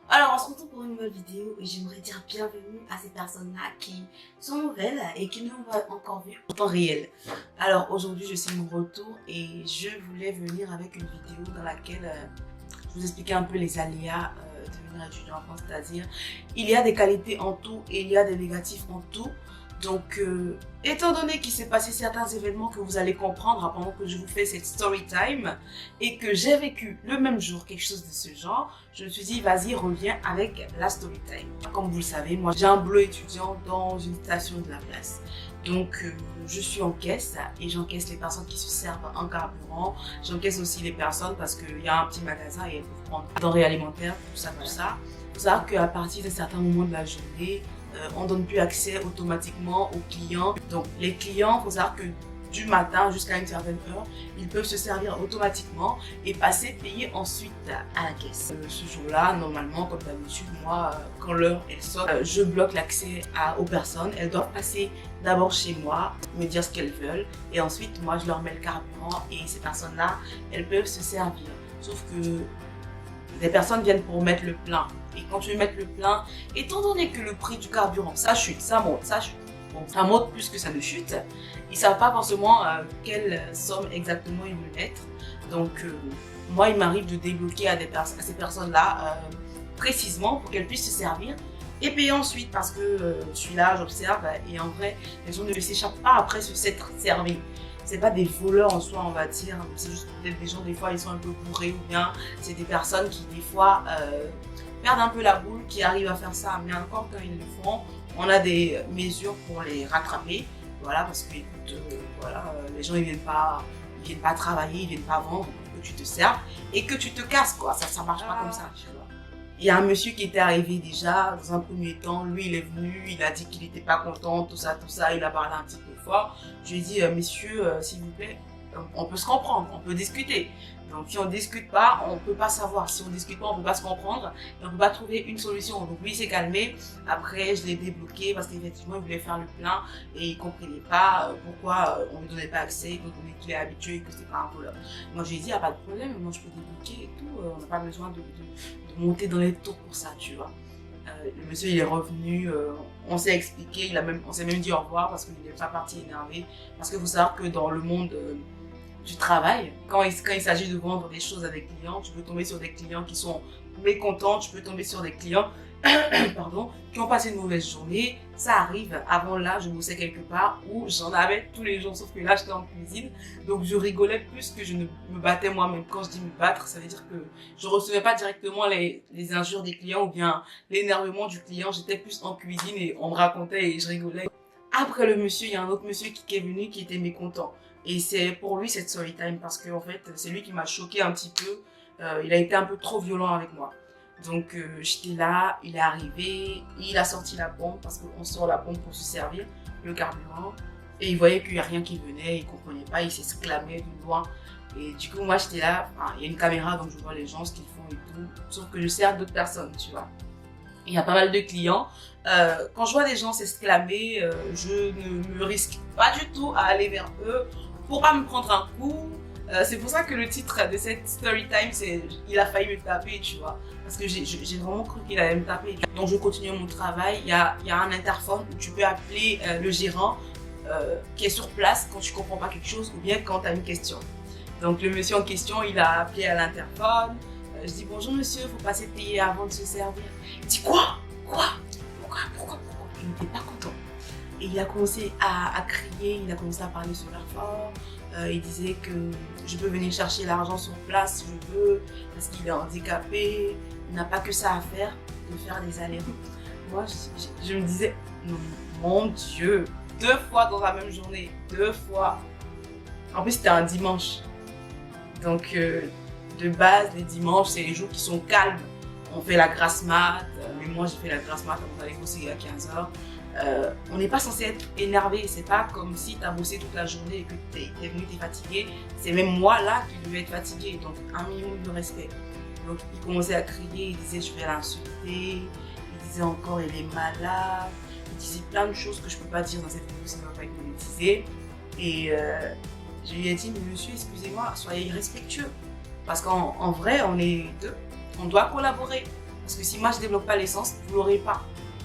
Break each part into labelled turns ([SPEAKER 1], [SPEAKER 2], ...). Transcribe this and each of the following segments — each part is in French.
[SPEAKER 1] Alors on se retrouve pour une nouvelle vidéo et j'aimerais dire bienvenue à ces personnes-là qui sont nouvelles et qui n'ont pas encore vu en temps réel. Alors aujourd'hui je suis de retour et je voulais venir avec une vidéo dans laquelle je vous expliquais un peu les aléas de devenir étudiant en France, c'est-à-dire il y a des qualités en tout et il y a des négatifs en tout. Donc, étant donné qu'il s'est passé certains événements que vous allez comprendre pendant que je vous fais cette story time et que j'ai vécu le même jour quelque chose de ce genre, je me suis dit, vas-y, reviens avec la story time. Comme vous le savez, moi, j'ai un boulot étudiant dans une station de la place. Donc, je suis en caisse et j'encaisse les personnes qui se servent en carburant. J'encaisse aussi les personnes parce qu'il y a un petit magasin et elles peuvent prendre des denrées alimentaires, tout ça, tout ça. Il faut savoir qu'à partir d'un certain moment de la journée, on ne donne plus accès automatiquement aux clients. Donc les clients, il faut savoir que du matin jusqu'à une certaine heure, ils peuvent se servir automatiquement et passer payer ensuite à la caisse. Ce jour-là, normalement, comme d'habitude, moi, quand l'heure elle sonne, je bloque l'accès aux personnes. Elles doivent passer d'abord chez moi, me dire ce qu'elles veulent et ensuite, moi, je leur mets le carburant et ces personnes-là, elles peuvent se servir. Sauf que des personnes viennent pour mettre le plein. Et quand tu veux mettre le plein, étant donné que le prix du carburant, ça chute, ça monte, ça chute. Bon, ça monte plus que ça ne chute. Ils ne savent pas forcément quelle somme exactement ils veulent mettre. Donc, moi, il m'arrive de débloquer à ces personnes-là précisément pour qu'elles puissent se servir et payer ensuite parce que je suis là, j'observe et en vrai, les gens ne s'échappent pas après s'être servis. C'est pas des voleurs en soi, on va dire, c'est juste peut-être des gens, des fois, ils sont un peu bourrés ou bien c'est des personnes qui, des fois, perdent un peu la boule, qui arrivent à faire ça. Mais encore quand ils le font, on a des mesures pour les rattraper. Voilà, parce que, écoute, voilà, les gens, ils viennent pas travailler, ils viennent pas vendre, que tu te serves et que tu te casses, quoi. Ça marche pas comme ça, tu vois. Il y a un monsieur qui était arrivé déjà, dans un premier temps, lui il est venu, il a dit qu'il n'était pas content, tout ça, il a parlé un petit peu fort. Je lui ai dit, messieurs, s'il vous plaît, on peut se comprendre, on peut discuter. Donc si on ne discute pas, on ne peut pas savoir. Si on ne discute pas, on ne peut pas se comprendre et on ne peut pas trouver une solution. Donc lui il s'est calmé, après je l'ai débloqué parce qu'effectivement il voulait faire le plein et il ne comprenait pas pourquoi on ne lui donnait pas accès, donc on est qu'il est habitué et que c'est pas un voleur. Moi je lui ai dit, il n'y a pas de problème, moi je peux débloquer et tout, on n'a pas besoin de monter dans les tours pour ça, tu vois. Le monsieur il est revenu, on s'est expliqué, on s'est même dit au revoir parce qu'il n'est pas parti énervé. Parce qu'il faut savoir que dans le monde du travail, quand il s'agit de vendre des choses à des clients, tu peux tomber sur des clients qui sont mécontents, tu peux tomber sur des clients pardon, qui ont passé une mauvaise journée. Ça arrive. Avant là, je bossais quelque part où j'en avais tous les jours, sauf que là, j'étais en cuisine. Donc, je rigolais plus que je ne me battais moi-même. Quand je dis me battre, ça veut dire que je recevais pas directement les injures des clients ou bien l'énervement du client. J'étais plus en cuisine et on me racontait et je rigolais. Après le monsieur, il y a un autre monsieur qui est venu qui était mécontent. Et c'est pour lui cette story time parce que en fait, c'est lui qui m'a choqué un petit peu. Il a été un peu trop violent avec moi. Donc j'étais là, il est arrivé, il a sorti la pompe parce qu'on sort la pompe pour se servir, le carburant. Et il voyait qu'il n'y a rien qui venait, il ne comprenait pas, il s'exclamait de loin. Et du coup, moi j'étais là, il y a une caméra donc je vois les gens, ce qu'ils font et tout. Sauf que je sers d'autres personnes, tu vois. Il y a pas mal de clients. Quand je vois des gens s'exclamer, je ne me risque pas du tout à aller vers eux pour pas me prendre un coup. C'est pour ça que le titre de cette story time, c'est « Il a failli me taper », tu vois. Parce que j'ai vraiment cru qu'il allait me taper. Donc je continue mon travail. Il y a un interphone où tu peux appeler le gérant qui est sur place quand tu comprends pas quelque chose ou bien quand tu as une question. Donc le monsieur en question, il a appelé à l'interphone. Je dis « Bonjour monsieur, il faut passer payer avant de se servir ». Il dit « Quoi ? Pourquoi ?» Il n'était pas content. Et il a commencé à crier, il a commencé à parler super fort. Il disait que je peux venir chercher l'argent sur place si je veux, parce qu'il est handicapé, il n'a pas que ça à faire, de faire des allers-retours. Moi, je me disais, non, mon Dieu, 2 fois dans la même journée, 2 fois. En plus, c'était un dimanche. Donc, de base, les dimanches, c'est les jours qui sont calmes. On fait la grasse mat, mais moi, j'ai fait la grasse mat avant d'aller bosser à 15h. On n'est pas censé être énervé, c'est pas comme si tu as bossé toute la journée et que tu es venu, tu es fatigué. C'est même moi là qui devais être fatigué, donc un minimum de respect. Donc il commençait à crier, il disait je vais l'insulter, il disait encore il est malade, il disait plein de choses que je peux pas dire dans cette vidéo, ça ne va pas être monétisé. Et je lui ai dit mais monsieur excusez-moi, soyez respectueux, parce qu'en vrai on est deux, on doit collaborer. Parce que si moi je développe pas l'essence, vous l'aurez pas.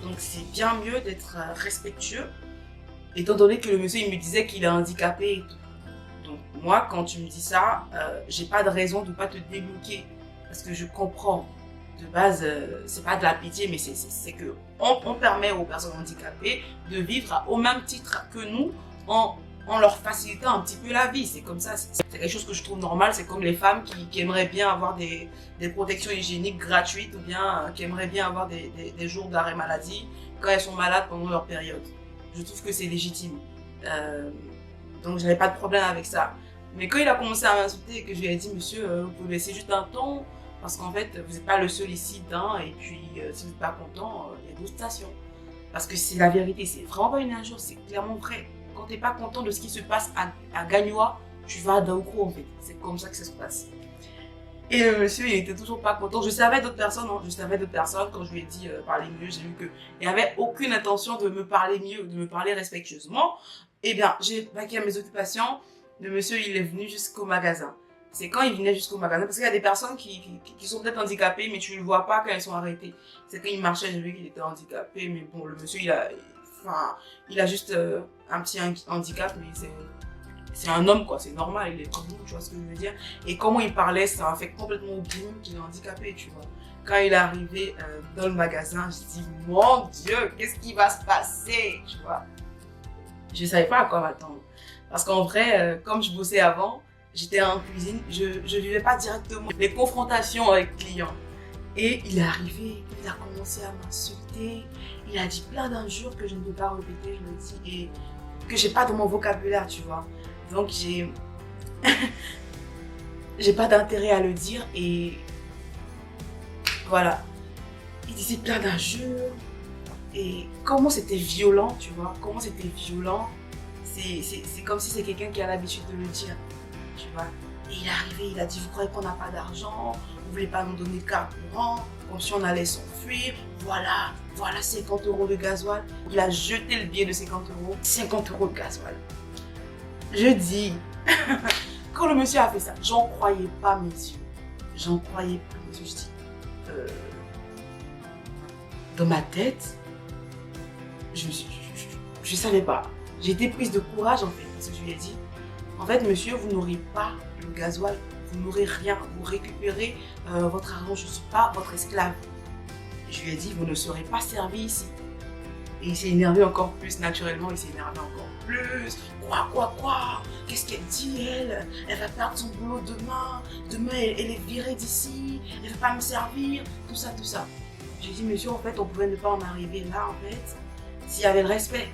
[SPEAKER 1] Donc c'est bien mieux d'être respectueux, étant donné que le monsieur il me disait qu'il est handicapé et tout. Donc moi quand tu me dis ça, j'ai pas de raison de pas te débloquer. Parce que je comprends. De base, c'est pas de la pitié, mais c'est que on permet aux personnes handicapées de vivre au même titre que nous en leur facilitant un petit peu la vie. C'est comme ça, c'est quelque chose que je trouve normal. C'est comme les femmes qui aimeraient bien avoir des protections hygiéniques gratuites ou bien qui aimeraient bien avoir des jours d'arrêt maladie quand elles sont malades pendant leur période. Je trouve que c'est légitime. Donc j'avais pas de problème avec ça. Mais quand il a commencé à m'insulter et que je lui ai dit, monsieur, vous pouvez laisser juste un ton, parce qu'en fait, vous n'êtes pas le seul ici dedans, et puis si vous n'êtes pas content, il y a d'autres stations. Parce que c'est la vérité, c'est vraiment pas une injure, c'est clairement vrai. Quand tu n'es pas content de ce qui se passe à Gagnoa, tu vas à Daoukro en fait. C'est comme ça que ça se passe. Et le monsieur, il était toujours pas content. Je savais d'autres personnes, hein. Je savais d'autres personnes. Quand je lui ai dit parler mieux, j'ai vu qu'il n'y avait aucune intention de me parler mieux, de me parler respectueusement. Eh bien, j'ai vaqué à mes occupations. Le monsieur, il est venu jusqu'au magasin. C'est quand il venait jusqu'au magasin, parce qu'il y a des personnes qui sont peut-être handicapées, mais tu ne le vois pas quand elles sont arrêtées. C'est quand il marchait, j'ai vu qu'il était handicapé, mais bon, le monsieur, il a juste un petit handicap, mais c'est un homme, quoi, c'est normal, il est comme nous, tu vois ce que je veux dire. Et comment il parlait, ça m'a fait complètement oublier qu'il est handicapé, tu vois. Quand il est arrivé dans le magasin, je dis, mon Dieu, qu'est-ce qui va se passer, tu vois. Je ne savais pas à quoi m'attendre. Parce qu'en vrai, comme je bossais avant, j'étais en cuisine, je ne vivais pas directement les confrontations avec clients. Et il est arrivé, il a commencé à m'insulter, il a dit plein d'injures que je ne peux pas répéter, je le dis, et que j'ai pas dans mon vocabulaire, tu vois. Donc j'ai pas d'intérêt à le dire, et voilà. Il disait plein d'injures, et comment c'était violent, tu vois, comment c'était violent. C'est comme si c'est quelqu'un qui a l'habitude de le dire, tu vois. Et il est arrivé, il a dit, vous croyez qu'on n'a pas d'argent, vous voulez pas nous donner de carburant, comme si on allait s'enfuir, voilà 50 € de gasoil. Il a jeté le billet de 50 €, 50 € de gasoil. Je dis, quand le monsieur a fait ça, j'en croyais pas mes yeux. J'en croyais pas mes yeux. Je dis, dans ma tête, je savais pas. J'ai été prise de courage en fait, parce que je lui ai dit, en fait monsieur, vous n'aurez pas le gasoil, vous n'aurez rien, vous récupérez votre argent, je ne suis pas votre esclave. Je lui ai dit, vous ne serez pas servi ici. Et il s'est énervé encore plus, naturellement, il s'est énervé encore plus. Quoi? Qu'est-ce qu'elle dit, elle? Elle va perdre son boulot demain. Demain, elle est virée d'ici. Elle ne va pas me servir. Tout ça. J'ai dit, monsieur, en fait, on pouvait ne pas en arriver là, en fait, s'il y avait le respect.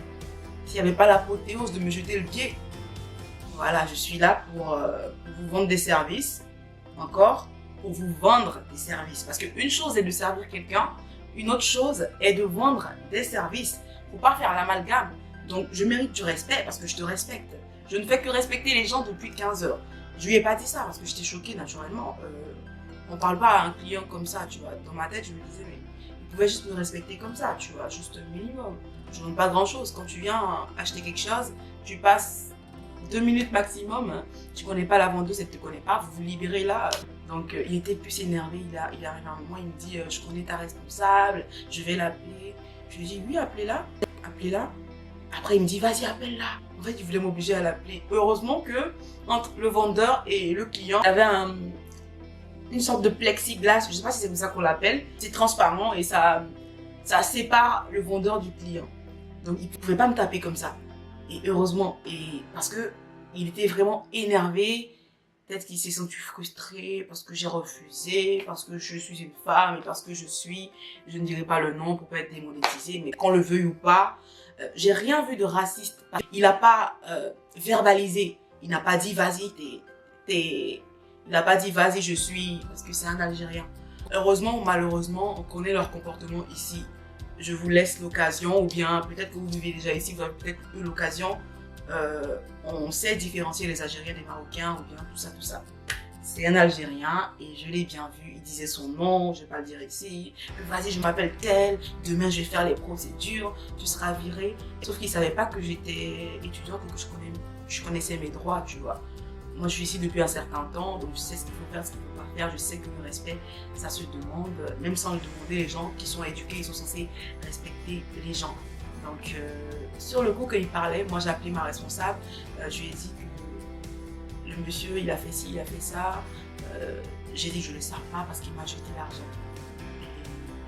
[SPEAKER 1] S'il n'y avait pas l'apothéose de me jeter le pied. Voilà, je suis là pour vous vendre des services. Encore, pour vous vendre des services. Parce qu'une chose est de servir quelqu'un, une autre chose est de vendre des services. Il ne faut pas faire l'amalgame. Donc, je mérite du respect parce que je te respecte. Je ne fais que respecter les gens depuis 15 heures. Je lui ai pas dit ça parce que j'étais choquée naturellement. On ne parle pas à un client comme ça, tu vois. Dans ma tête, je me disais, mais il pouvait juste me respecter comme ça, tu vois, juste le minimum. Je ne demande pas grand-chose. Quand tu viens acheter quelque chose, tu passes 2 minutes maximum. Tu ne connais pas la vendeuse, elle ne te connaît pas. Vous vous libérez là. Donc, il était plus énervé. Il arrive à un moment, il me dit, je connais ta responsable, je vais l'appeler. Je lui dis, oui, appelez-la. Appelez-la. Après, il me dit, vas-y, appelle-la. En fait, il voulait m'obliger à l'appeler. Heureusement que entre le vendeur et le client, il y avait une sorte de plexiglas, je ne sais pas si c'est comme ça qu'on l'appelle. C'est transparent et ça sépare le vendeur du client. Donc, il ne pouvait pas me taper comme ça. Et heureusement, parce qu'il était vraiment énervé. Peut-être qu'il s'est senti frustré parce que j'ai refusé, parce que je suis une femme et parce que je ne dirai pas le nom pour pas être démonétisée, mais qu'on le veuille ou pas, j'ai rien vu de raciste. Il n'a pas verbalisé, il n'a pas dit vas-y, il n'a pas dit vas-y je suis, parce que c'est un Algérien. Heureusement ou malheureusement, on connaît leur comportement ici. Je vous laisse l'occasion, ou bien peut-être que vous vivez déjà ici, vous avez peut-être eu l'occasion. On sait différencier les Algériens des Marocains ou bien tout ça. C'est un Algérien et je l'ai bien vu, il disait son nom, je ne vais pas le dire ici. Vas-y, je m'appelle tel, demain je vais faire les procédures, tu seras viré. Sauf qu'il ne savait pas que j'étais étudiante et que je connaissais mes droits, tu vois. moi je suis ici depuis un certain temps, donc je sais ce qu'il faut faire, ce qu'il ne faut pas faire, je sais que le respect, ça se demande, même sans le demander, les gens qui sont éduqués, ils sont censés respecter les gens. Donc sur le coup qu'il parlait, moi j'ai appelé ma responsable, je lui ai dit que le monsieur il a fait ci, il a fait ça, j'ai dit que je ne le sers pas parce qu'il m'a jeté l'argent.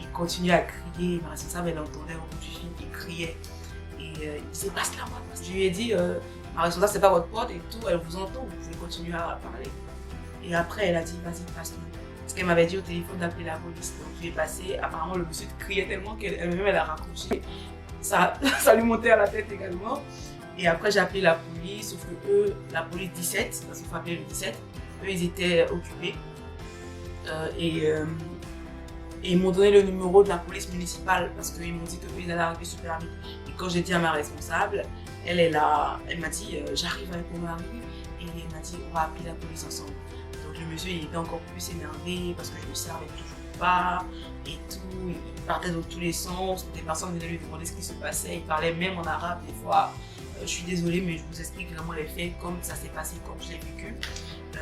[SPEAKER 1] Il continuait à crier, ma responsable elle entendait au bout du fil, il criait et il disait passe-la moi. Je lui ai dit ma responsable c'est pas votre pote et tout, elle vous entend, vous pouvez continuer à parler. Et après elle a dit vas-y passe-nous. Parce qu'elle m'avait dit au téléphone d'appeler la police. Donc je lui ai passé, apparemment le monsieur criait tellement qu'elle-même elle a raccroché. Ça lui montait à la tête également. Et après j'ai appelé la police, sauf que eux, la police 17, parce qu'il faut appeler le 17, eux ils étaient occupés. Et ils m'ont donné le numéro de la police municipale parce qu'ils m'ont dit qu'ils allaient arriver super vite. Et quand j'ai dit à ma responsable, elle m'a dit j'arrive avec mon mari et elle m'a dit on va appeler la police ensemble. Donc le monsieur il était encore plus énervé parce que je ne le servais toujours pas et tout. Il partait dans tous les sens, des personnes venaient lui demander ce qui se passait, il parlait même en arabe des fois. Je suis désolée mais je vous explique vraiment les faits comme ça s'est passé, comme je l'ai vécu.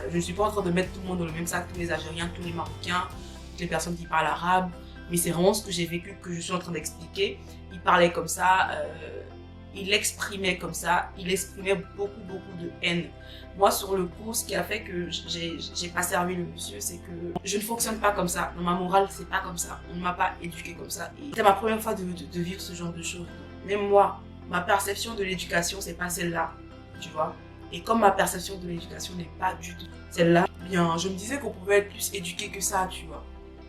[SPEAKER 1] Je ne suis pas en train de mettre tout le monde dans le même sac, tous les Algériens, tous les Marocains, toutes les personnes qui parlent arabe, mais c'est vraiment ce que j'ai vécu que je suis en train d'expliquer. Il parlait comme ça, il exprimait comme ça, il exprimait beaucoup de haine. Moi sur le coup, ce qui a fait que j'ai pas servi le monsieur, c'est que je ne fonctionne pas comme ça. Dans ma morale, c'est pas comme ça. On ne m'a pas éduquée comme ça. C'était ma première fois de vivre ce genre de choses. Même moi, ma perception de l'éducation, c'est pas celle-là, tu vois. Et comme ma perception de l'éducation n'est pas du tout celle-là, bien, je me disais qu'on pouvait être plus éduqué que ça, tu vois.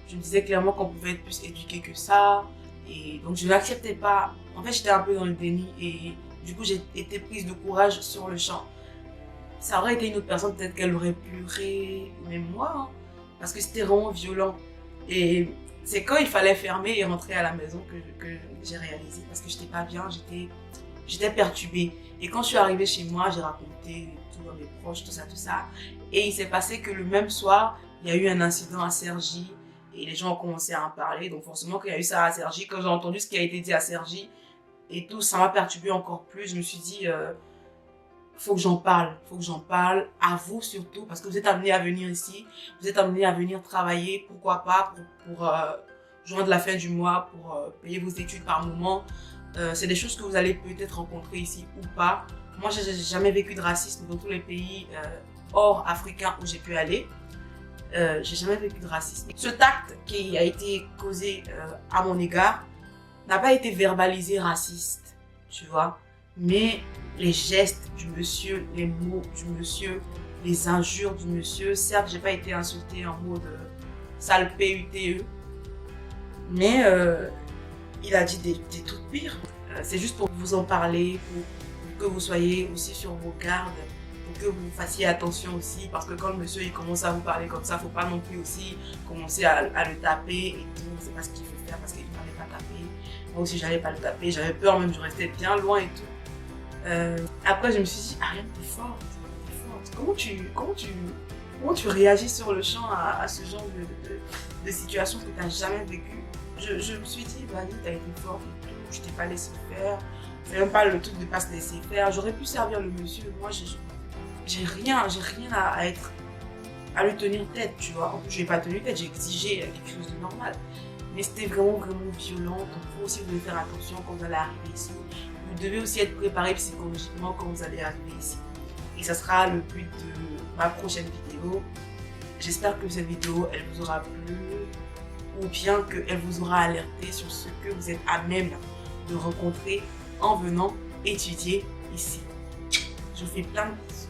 [SPEAKER 1] Je me disais clairement qu'on pouvait être plus éduqué que ça. Et donc je n'acceptais pas. En fait, j'étais un peu dans le déni et du coup, j'ai été prise de courage sur le champ. Ça aurait été une autre personne, peut-être qu'elle aurait pleuré, même moi, hein, parce que c'était vraiment violent. Et c'est quand il fallait fermer et rentrer à la maison que j'ai réalisé, parce que j'étais pas bien, j'étais perturbée. Et quand je suis arrivée chez moi, j'ai raconté tout à mes proches, tout ça. Et il s'est passé que le même soir, il y a eu un incident à Cergy et les gens ont commencé à en parler. Donc forcément, quand il y a eu ça à Cergy, quand j'ai entendu ce qui a été dit à Cergy et tout, ça m'a perturbée encore plus. Je me suis dit, faut que j'en parle, à vous surtout, parce que vous êtes amenés à venir ici, vous êtes amenés à venir travailler, pourquoi pas, pour joindre la fin du mois, pour payer vos études par moment. C'est des choses que vous allez peut-être rencontrer ici ou pas. Moi, j'ai jamais vécu de racisme dans tous les pays hors africains où j'ai pu aller. J'ai jamais vécu de racisme. Ce tact qui a été causé à mon égard n'a pas été verbalisé raciste, tu vois. Mais les gestes du monsieur, les mots du monsieur, les injures du monsieur, certes, j'ai pas été insultée en mode sale PUTE, mais il a dit des trucs pires. C'est juste pour vous en parler, pour que vous soyez aussi sur vos gardes, pour que vous fassiez attention aussi, parce que quand le monsieur il commence à vous parler comme ça, faut pas non plus aussi commencer à le taper et tout. C'est pas ce qu'il faut faire parce qu'il ne m'avait pas tapé. Moi aussi, j'allais pas le taper, j'avais peur même, je restais bien loin et tout. Après, je me suis dit, Ariane, t'es forte. Comment tu réagis sur le champ à ce genre de situation que tu n'as jamais vécu? Je me suis dit, vas-y, t'as été forte et tout, je t'ai pas laissé faire. C'est même pas le truc de pas se laisser faire. J'aurais pu servir le monsieur. Moi, j'ai rien à lui tenir tête, tu vois. En plus, je lui ai pas tenu tête, j'ai exigé quelque chose de normal. Mais c'était vraiment violent. Donc, vous aussi, vous devez faire attention quand vous allez arriver ici. Vous devez aussi être préparé psychologiquement quand vous allez arriver ici. Et ça sera le but de ma prochaine vidéo. J'espère que cette vidéo, elle vous aura plu ou bien qu'elle vous aura alerté sur ce que vous êtes à même de rencontrer en venant étudier ici. Je vous fais plein de bisous.